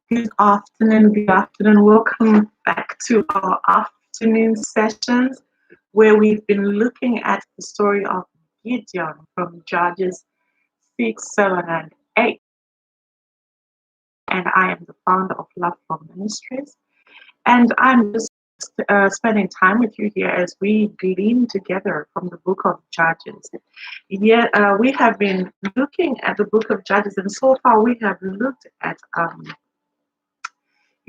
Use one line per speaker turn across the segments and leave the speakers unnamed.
Good afternoon, good afternoon. Welcome back to our afternoon sessions where we've been looking at the story of Gideon from Judges 6, 7, and 8. And I am the founder of Love from Ministries. And I'm just spending time with you here as we glean together from the book of Judges. We have been looking at the book of Judges, and so far we have looked at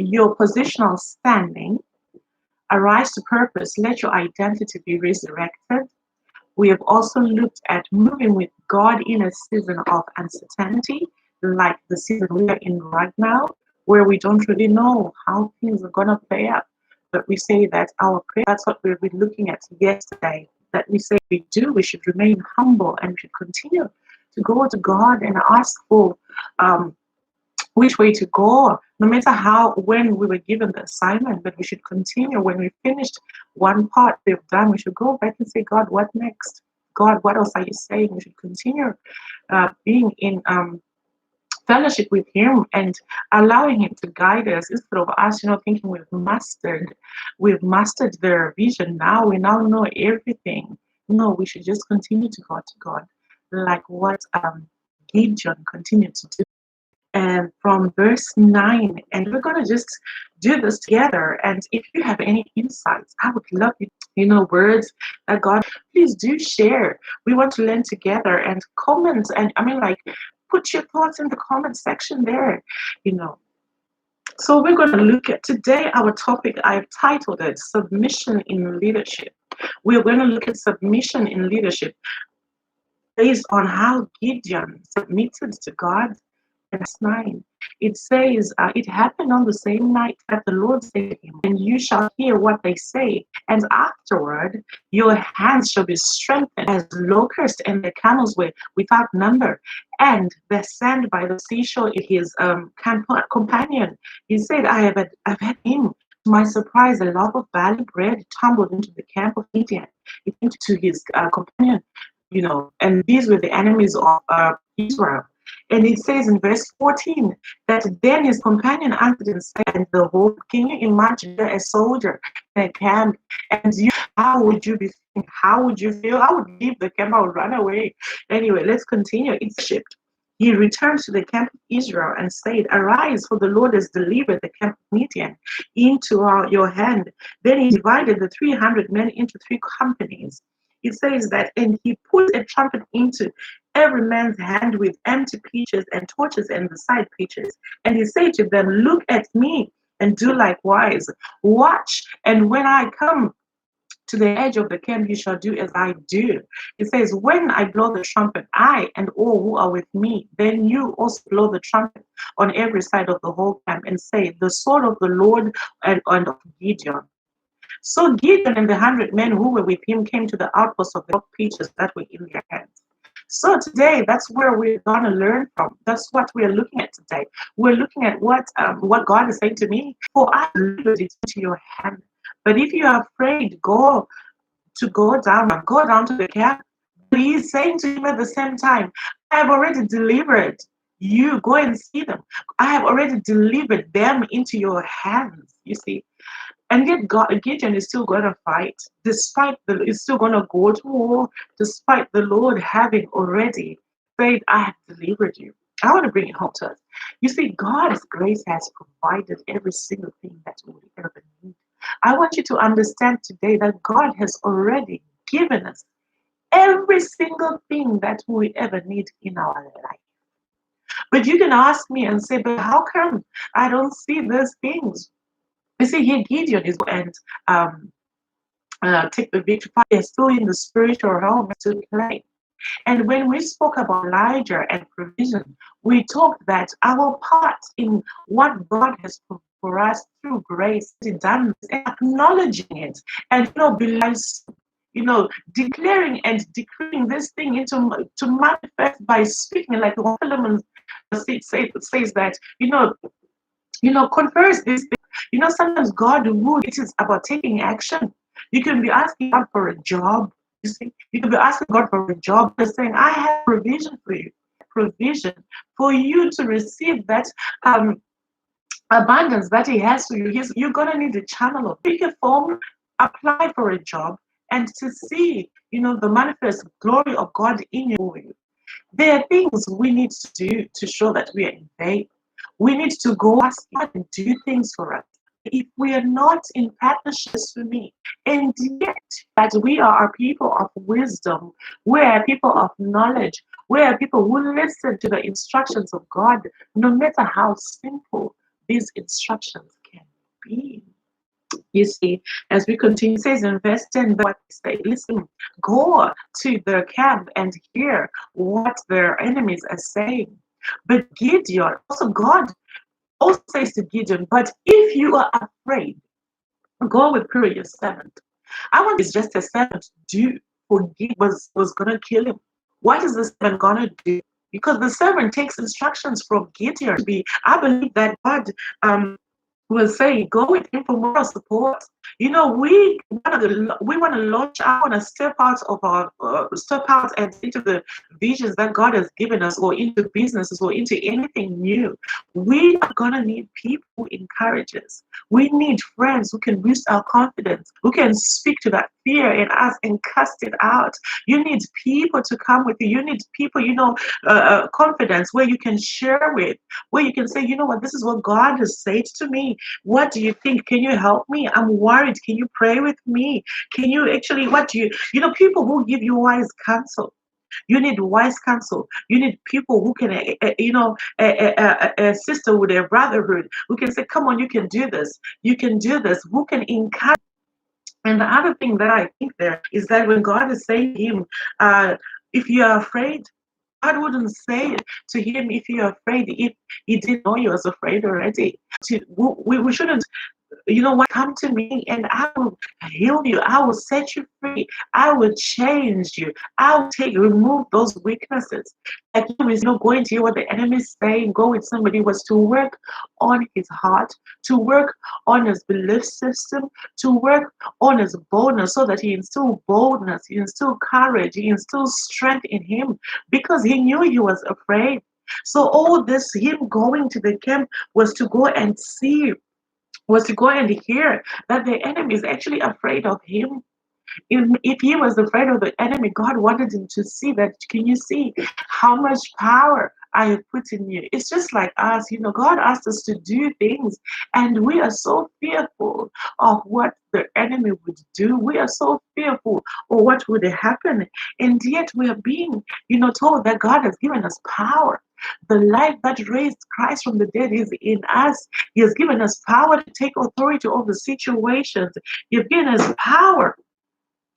your positional standing. Arise to purpose, let your identity be resurrected. We have also looked at moving with God in a season of uncertainty, like the season we are in right now, where we don't really know how things are going to play out. But we say that our prayer, that's what we've been looking at yesterday, that we say we should remain humble and we should continue to go to God and ask for which way to go, no matter when we were given the assignment, but we should continue. When we finished one part we've done, we should go back and say, God, what next? God, what else are you saying? We should continue being in fellowship with Him and allowing Him to guide us instead of us, thinking we've mastered the vision. Now we now know everything. No, we should just continue to go to God, like what Gideon continued to do. And from verse 9, and we're going to just do this together. And if you have any insights, I would love words that God, please do share. We want to learn together and comment, and put your thoughts in the comment section there. So we're going to look at today, our topic, I've titled it Submission in Leadership. We're going to look at submission in leadership based on how Gideon submitted to God. Verse 9, it says, it happened on the same night that the Lord said to him, and you shall hear what they say, and afterward your hands shall be strengthened as locusts, and the camels were without number, and the sand by the seashore is his companion. He said, I've had him. To my surprise, a loaf of barley bread tumbled into the camp of Gideon. It came to his companion, and these were the enemies of Israel. And it says in verse 14 that then his companion answered and said, and the whole, can you imagine a soldier in a camp, and how would you be feeling? How would you feel? I would leave the camp, I would run away. Anyway, let's continue. It's shipped. He returned to the camp of Israel and said, arise, for the Lord has delivered the camp of Midian into your hand. Then he divided the 300 men into 3 companies. It says that, and he put a trumpet into every man's hand with empty pitchers and torches and the side pitchers. And he said to them, look at me and do likewise. Watch, and when I come to the edge of the camp, you shall do as I do. It says, when I blow the trumpet, I and all who are with me, then you also blow the trumpet on every side of the whole camp and say, the sword of the Lord and of Gideon. So Gideon and the 100 men who were with him came to the outposts of the pitchers that were in their hands. So today, that's where we're going to learn from. That's what we're looking at today. We're looking at what God is saying to me. For I delivered it into your hand. But if you are afraid, go down to the camp. But he's saying to him at the same time, I have already delivered you. Go and see them. I have already delivered them into your hands. You see. And yet Gideon is still going to fight, is still going to go to war, despite the Lord having already said, I have delivered you. I want to bring it home to us. You see, God's grace has provided every single thing that we would ever need. I want you to understand today that God has already given us every single thing that we ever need in our life. But you can ask me and say, but how come I don't see those things? You see, here Gideon is and take the victory. They're still in the spiritual realm to play. And when we spoke about Elijah and provision, we talked that our part in what God has put for us through grace is done, acknowledging it, and declaring and decreeing this thing to manifest by speaking, like the Solomon says that confers this. Sometimes God would. It is about taking action. You can be asking God for a job. You see, you can be asking God for a job. They're saying, I have provision for you. Provision for you to receive that abundance that he has for you, you're going to need a channel of pick a form, apply for a job, and to see, the manifest glory of God in you. There are things we need to do to show that we are in faith. We need to go ask God and do things for us. If we are not in partnerships with me, and yet that we are a people of wisdom, we are people of knowledge, we are people who listen to the instructions of God, no matter how simple these instructions can be. You see, as we continue, it says in verse 10, what they say, listen, go to their camp and hear what their enemies are saying. But Gideon, also God also says to Gideon, but if you are afraid, go with Purah, your servant. I want is just a servant do for Gideon was gonna kill him. What is the servant gonna do? Because the servant takes instructions from Gideon to be, I believe that God will say, go with him for moral support. We want to launch. I want to step out and into the visions that God has given us, or into businesses, or into anything new. We are gonna need people who encourage us. We need friends who can boost our confidence, who can speak to that fear in us and cast it out. You need people to come with you. You need people, confidence where you can share with, where you can say, you know what, this is what God has said to me. What do you think? Can you help me? I'm worried. Can you pray with me? Can you actually, what do people who give you wise counsel. You need wise counsel. You need people who can, a sister with a brotherhood who can say, come on, you can do this. You can do this. Who can encourage. And the other thing that I think there is that when God is saying to him, if you are afraid, God wouldn't say to him, if you're afraid, if he didn't know you was afraid already. We shouldn't, what, come to me and I will heal you. I will set you free. I will change you. I will remove those weaknesses. Like you is not going to hear what the enemy is saying. Go with somebody was to work on his heart, to work on his belief system, to work on his boldness, so that he instill boldness, he instill courage, he instills strength in him, because he knew he was afraid. So all this, him going to the camp, was to go and see, was to go and hear that the enemy is actually afraid of him. If he was afraid of the enemy, God wanted him to see that. Can you see how much power I have put in you? It's just like us, God asked us to do things, and we are so fearful of what the enemy would do. We are so fearful of what would happen, and yet we are being, told that God has given us power. The life that raised Christ from the dead is in us. He has given us power to take authority over situations. He has given us power,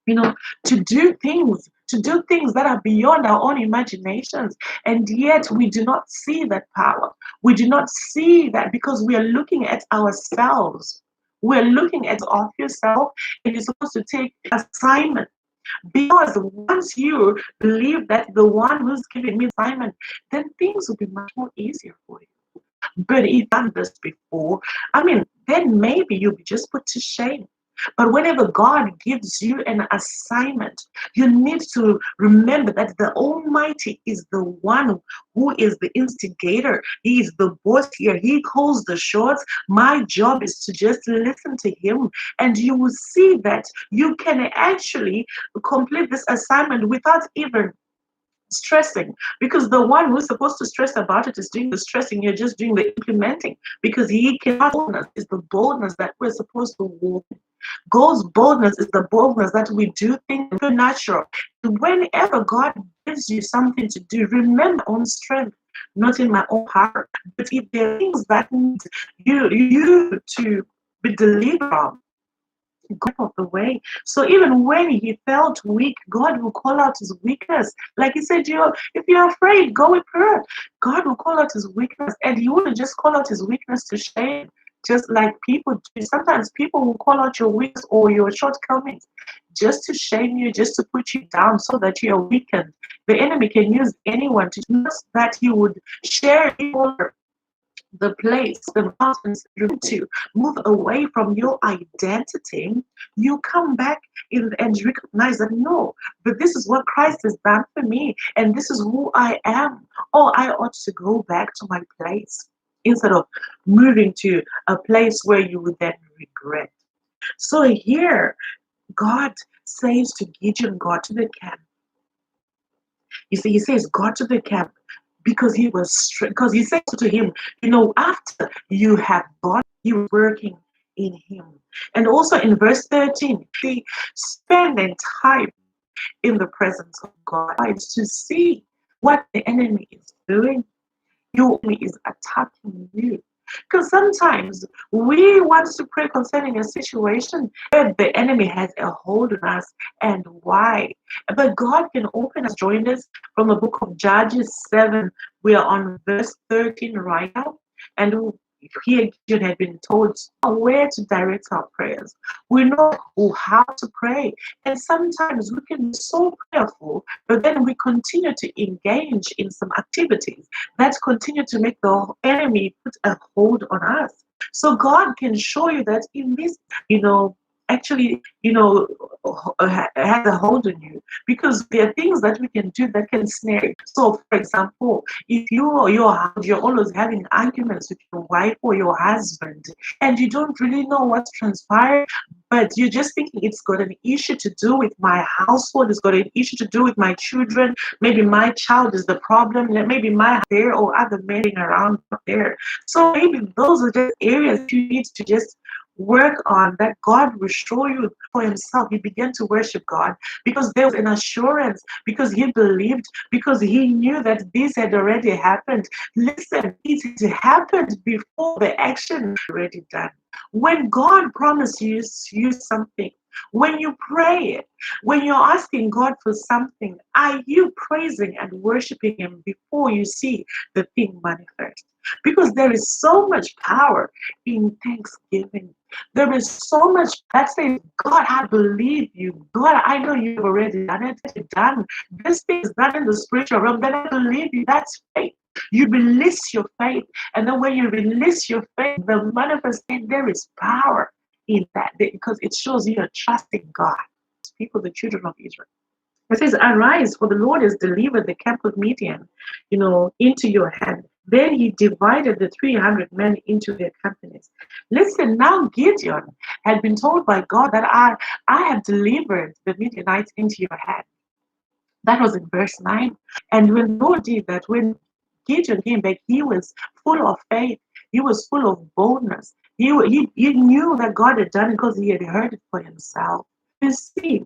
you know, to do things that are beyond our own imaginations. And yet we do not see that power. We do not see that because we are looking at ourselves. We're looking at off yourself, and you're supposed to take assignment. Because once you believe that the one who's giving me assignment, then things will be much more easier for you. But if you've done this before, then maybe you'll be just put to shame. But whenever God gives you an assignment, you need to remember that the Almighty is the one who is the instigator. He is the boss here. He calls the shots. My job is to just listen to Him. And you will see that you can actually complete this assignment without even stressing, because the one who's supposed to stress about it is doing the stressing. You're just doing the implementing, because he cannot. Boldness is the boldness that we're supposed to walk in. God's boldness is the boldness that we do things supernatural. Whenever God gives you something to do, remember on strength, not in my own power. But if there are things that need you to be delivered from, God of the way. So even when he felt weak, God will call out his weakness. Like he said, if you're afraid, go with her. God will call out his weakness, and he wouldn't just call out his weakness to shame, just like people do. Sometimes people will call out your weakness or your shortcomings just to shame you, just to put you down so that you're weakened. The enemy can use anyone to do that. He would share the place, the mountains, to move away from your identity. You come back in and recognize that no, but this is what Christ has done for me, and this is who I am. Oh, I ought to go back to my place. instead of moving to a place where you would then regret. So here, God says to Gideon, go to the camp. You see, he says, go to the camp because because he said to him, after you have gone, you working in him. And also in verse 13, see, spending time in the presence of God to see what the enemy is doing. Your enemy is attacking you. Because sometimes we want to pray concerning a situation where the enemy has a hold on us and why. But God can open us, join us from the book of Judges 7. We are on verse 13 right now. And here Gideon had been told where to direct our prayers. We know how to pray. And sometimes we can be so prayerful, but then we continue to engage in some activities that continue to make the enemy put a hold on us. So God can show you that in this, actually, has a hold on you, because there are things that we can do that can snare you. So, for example, if you're always having arguments with your wife or your husband, and you don't really know what's transpired, but you're just thinking it's got an issue to do with my household, it's got an issue to do with my children, maybe my child is the problem, maybe my there or other men around there. So maybe those are just areas you need to just work on, that God will show you for himself. You begin to worship God because there was an assurance, because he believed, because he knew that this had already happened. Listen, it had happened before the action was already done. When God promises you something, when you pray, when you're asking God for something, are you praising and worshiping him before you see the thing manifest? Because there is so much power in thanksgiving. There is so much that says, God, I believe you. God, I know you've already done it. You've done this thing is done in the spiritual realm. Then I believe you. That's faith. You release your faith. And then when you release your faith, the manifestation, there is power in that, because it shows you are trusting God. People, the children of Israel. It says, arise, for the Lord has delivered the camp of Midian, into your hand. Then he divided the 300 men into their companies. Listen, now Gideon had been told by God that I have delivered the Midianites into your hand. That was in verse 9. And when the Lord did that, when Gideon came back, he was full of faith. He was full of boldness. He knew that God had done it because he had heard it for himself. You see,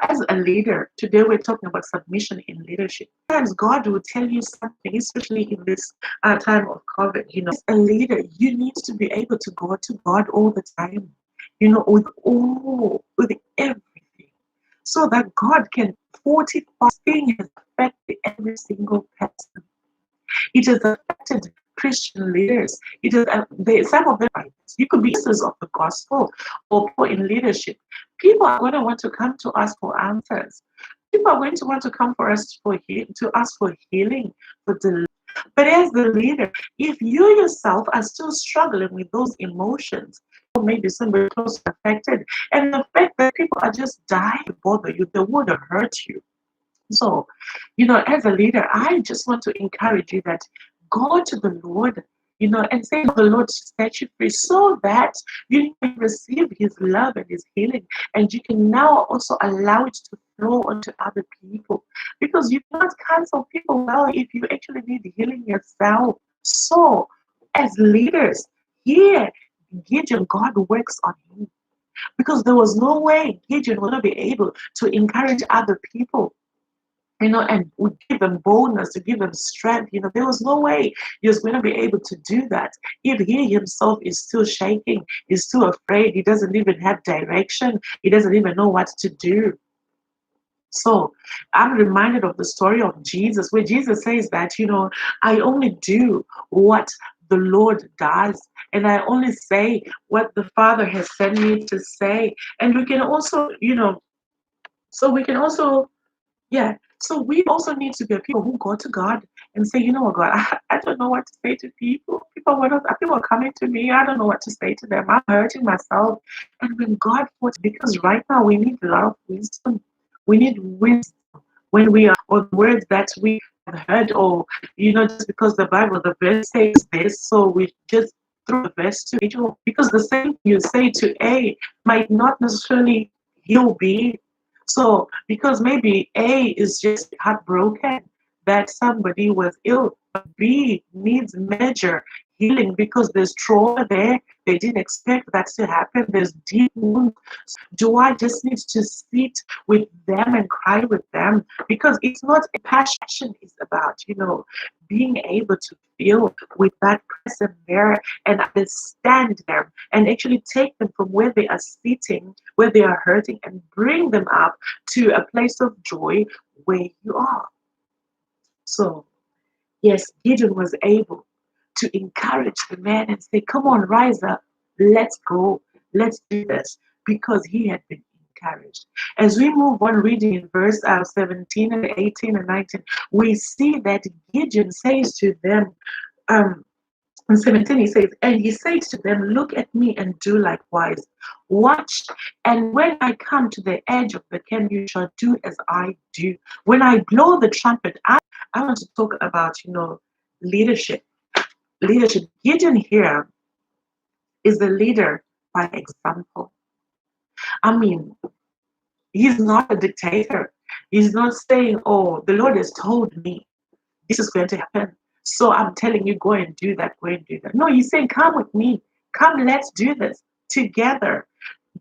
as a leader, today we're talking about submission in leadership. Sometimes God will tell you something, especially in this time of COVID. As a leader, you need to be able to go to God all the time, with everything, so that God can fortify things has affected every single person. It has affected Christian leaders. It is some of them. You could be ministers of the gospel or people in leadership. People are going to want to come to us for answers. People are going to want to come for us to ask for healing, for deliverance. But as the leader, if you yourself are still struggling with those emotions, or maybe somebody close affected, and the fact that people are just dying to bother you, they would have hurt you. So, as a leader, I just want to encourage you that go to the Lord, and say the Lord to set you free, so that you can receive his love and his healing, and you can now also allow it to flow onto other people. Because you cannot cancel people well if you actually need healing yourself. So, as leaders, here, Gideon, God works on him. Because there was no way Gideon would not be able to encourage other people, and would give them boldness, to give them strength. There was no way he was going to be able to do that if he himself is still shaking, is still afraid, he doesn't even have direction, he doesn't even know what to do. So I'm reminded of the story of Jesus, where Jesus says that, I only do what the Lord does, and I only say what the Father has sent me to say. And we can also, so we can also, yeah. So we also need to be people who go to God and say, you know what, God, I don't know what to say to people. People are coming to me. I don't know what to say to them. I'm hurting myself. And when God puts, because right now we need a lot of wisdom. We need wisdom when we are, or words that we have heard, or just because the verse says this, so we just throw the verse to H, because the same thing you say to A might not necessarily heal B. So because maybe A is just heartbroken that somebody was ill, but B needs major healing because there's trauma there. They didn't expect that to happen. There's deep wounds. Do I just need to sit with them and cry with them? Because it's not a passion, is about, being able to feel with that person there and understand them and actually take them from where they are sitting, where they are hurting, and bring them up to a place of joy where you are. So, yes, Gideon was able to encourage the man and say, come on, rise up, let's go, let's do this, because he had been encouraged. As we move on reading in verse 17 and 18 and 19, we see that Gideon says to them, in 17 he says, and he says to them, look at me and do likewise. Watch, and when I come to the edge of the camp, you shall do as I do. When I blow the trumpet, I want to talk about, leadership. Leadership. Gideon here is a leader by example. I mean, he's not a dictator. He's not saying, oh, the Lord has told me this is going to happen. So I'm telling you, go and do that, go and do that. No, he's saying, come with me. Come, let's do this together.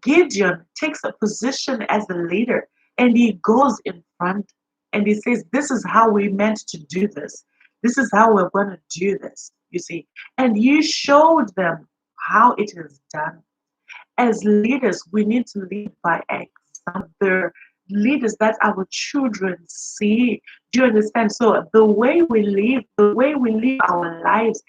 Gideon takes a position as a leader and he goes in front and he says, this is how we meant to do this. This is how we're going to do this, you see. And you showed them how it is done. As leaders, we need to lead by example. The leaders that our children see. Do you understand? So the way we live our lives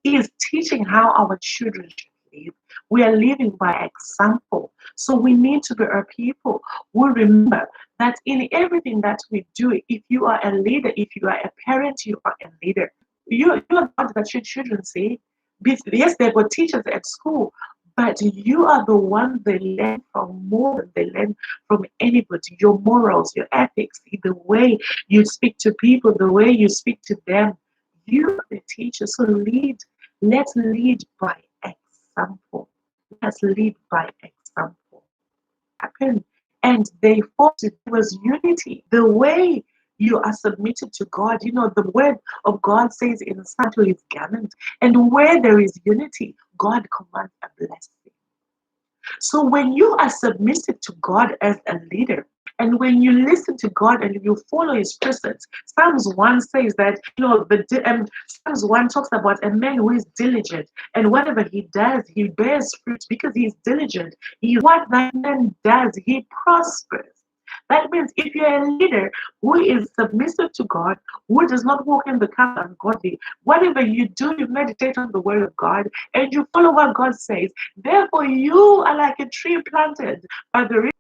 is teaching how our children should live. We are living by example. So we need to be a people who remember that in everything that we do, if you are a leader, if you are a parent, you are a leader. You are not that your children see. Yes, they were teachers at school, but you are the one they learn from more than they learn from anybody. Your morals, your ethics, the way you speak to people, the way you speak to them. You are the teacher. So lead. Let's lead by example. Let's lead by example. Happen. And they fought. There was unity. The way you are submitted to God, the word of God says in Psalm to his garment. And where there is unity, God commands a blessing. So when you are submissive to God as a leader, and when you listen to God and you follow His precepts, Psalms 1 says that Psalms 1 talks about a man who is diligent, and whatever he does, he bears fruit because he is diligent. What that man does, he prospers. That means if you're a leader who is submissive to God, who does not walk in the path of ungodly, whatever you do, you meditate on the word of God and you follow what God says. Therefore, you are like a tree planted by the rivers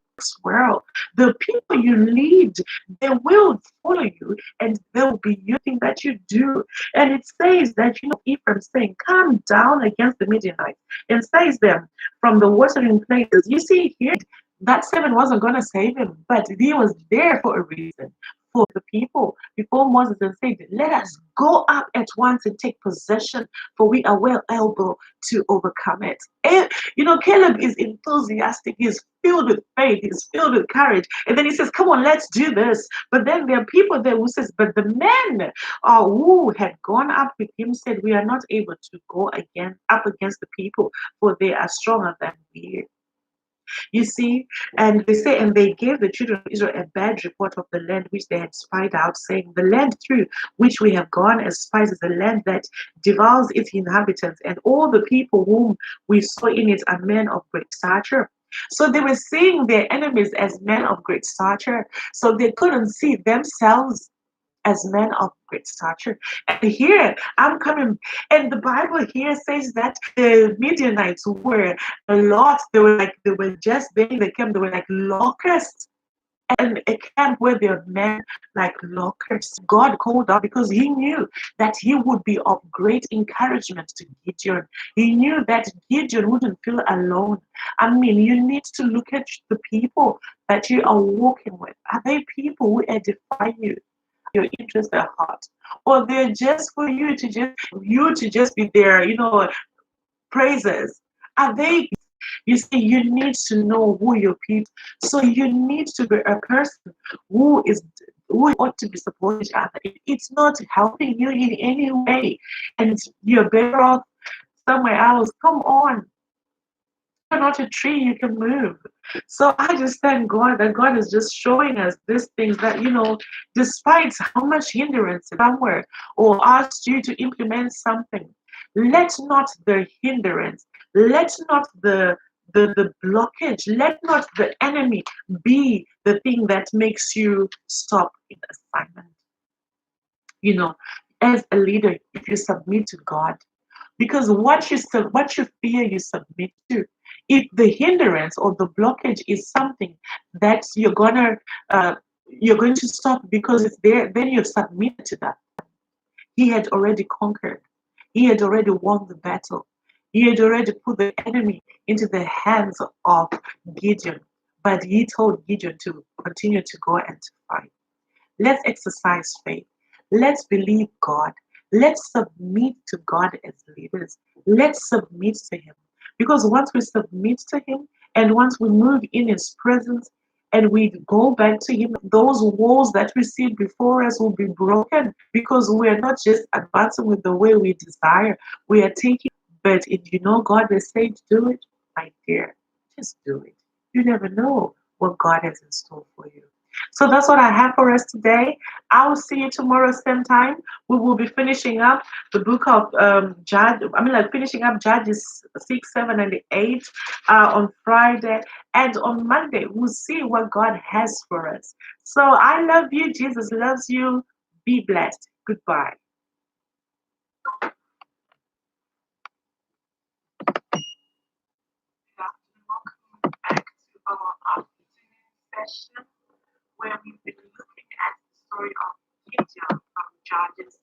world. The people you lead, they will follow you and there will be nothing that you do. And it says that, Ephraim saying, come down against the Midianites and says them from the watering places. You see here, that 7 wasn't going to save him, but he was there for a reason. For the people before Moses and said, let us go up at once and take possession, for we are well able to overcome it. And Caleb is enthusiastic, he's filled with faith, he's filled with courage, and then he says, come on, let's do this. But then there are people there who says, but the men who had gone up with him said, we are not able to go again up against the people, for they are stronger than we. You see, and they say, and they gave the children of Israel a bad report of the land which they had spied out, saying, the land through which we have gone as spies is a land that devours its inhabitants, and all the people whom we saw in it are men of great stature. So they were seeing their enemies as men of great stature, so they couldn't see themselves as men of great stature. And here I'm coming, and the Bible here says that the Midianites were a lot, they were just there in the camp, they were like locusts. And a camp where there are men like locusts. God called out because he knew that he would be of great encouragement to Gideon. He knew that Gideon wouldn't feel alone. I mean, you need to look at the people that you are walking with. Are they people who edify you? your interests at heart, or they're just for you to just be there, praises. Are they? You see, you need to know who your people. So you need to be a person who ought to be supporting each other. If it's not helping you in any way, and you're better off somewhere else, come on. You're not a tree, you can move. So I just thank God that God is just showing us these things that, despite how much hindrance somewhere or asked you to implement something, let not the hindrance, let not the blockage, let not the enemy be the thing that makes you stop in assignment. You know, as a leader, if you submit to God, because what you fear you submit to. If the hindrance or the blockage is something that you're going to stop because it's there, then you've submitted to that. He had already conquered. He had already won the battle. He had already put the enemy into the hands of Gideon. But he told Gideon to continue to go and to fight. Let's exercise faith. Let's believe God. Let's submit to God as leaders. Let's submit to Him. Because once we submit to Him and once we move in His presence and we go back to Him, those walls that we see before us will be broken because we are not just advancing with the way we desire. We are taking, but if you know God has said do it, my dear, just do it. You never know what God has in store for you. So that's what I have for us today. I will see you tomorrow, same time. We will be finishing up the book of finishing up Judges 6, 7, and 8 on Friday. And on Monday, we'll see what God has for us. So I love you. Jesus loves you. Be blessed. Goodbye. Welcome back to our afternoon session where we've been looking at the story of Gideon from Judges